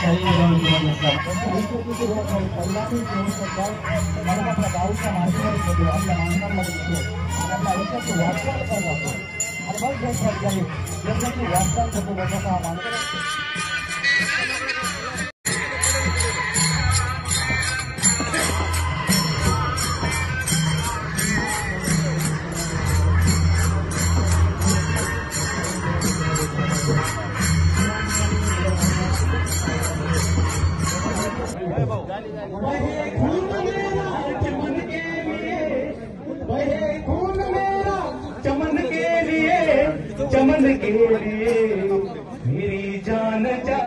आपल्या गावच्या माणसामध्ये होतो, आपल्या माणसांमध्ये होतो आणि आपल्या आयुष्याची वाटचाल करत जातो आणि मग जगाची वाटचाल करतो त्याचा हा माणूस चमन के लिए मेरी जान जा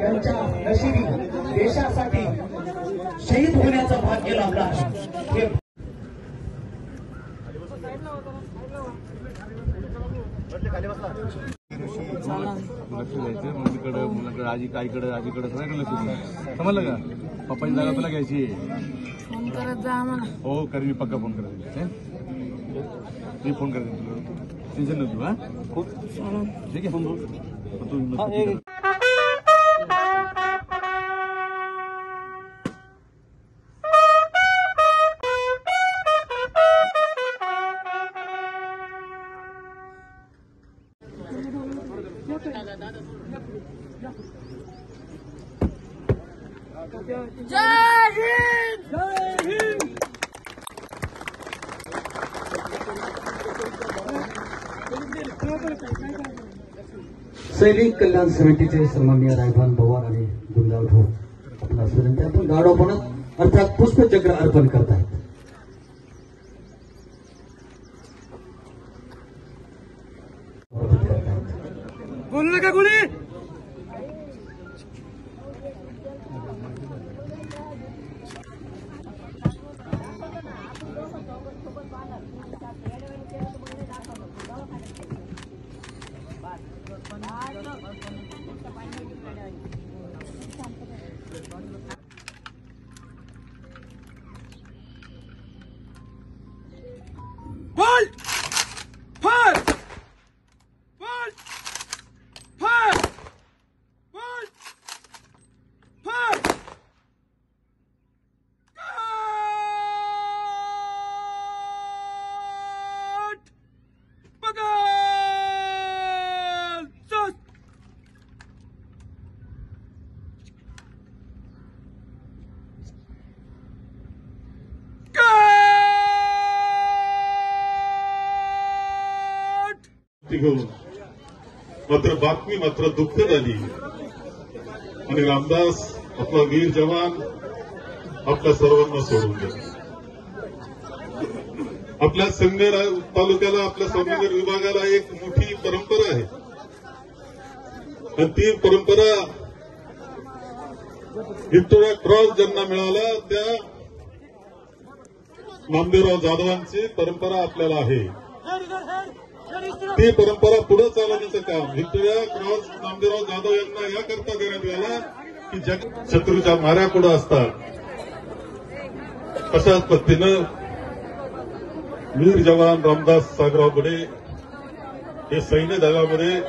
यांच्या नशिबी देशासाठी शहीद होण्याचं भाग्य लाभलं आहे। मम्मीकडे मुलाकडे आईकडे सगळ्याकडे लक्ष द्या, समजलं का? पप्पाची जागा तुला घ्यायची फोन करत जा आम्हाला। हो कर, मी पक्का फोन करेन, मी फोन करेन तुला, टेन्शन नको हा। खूप ठीक आहे, फोन जय हिंद, जय हिंद। सैनिक कल्याण समितीचे सन्माननीय रायभान पवार आणि गुंडावढो आपला विनंती, आपण गाडोपणात अर्थात पुष्पचक्र अर्पण करतायत। बोलू नका कोणी। बोल फार बोल फार बोल फार पगल घेऊन मात्र बातमी मात्र दुःखद आली आणि रामदास आपला वीर जवान आपल्या सर्वांना सोडून गेला। आपल्या संगमेर तालुक्याला, आपल्या संगमेर विभागाला एक मोठी परंपरा आहे आणि ती परंपरा व्हिक्टोरिया क्रॉस ज्यांना मिळाला त्या नामदेवराव जाधवांची परंपरा आपल्याला आहे। ती परंपरा पुढे चालवण्याचं काम व्हिक्टोरिया क्रॉस नामदेवराव जाधव यांना याकरता देण्यात आला की शत्रूच्या माऱ्या पुढे असतात, अशाच पद्धतीनं वीर जवान रामदास सागरराव बडे हे सैन्य दलामध्ये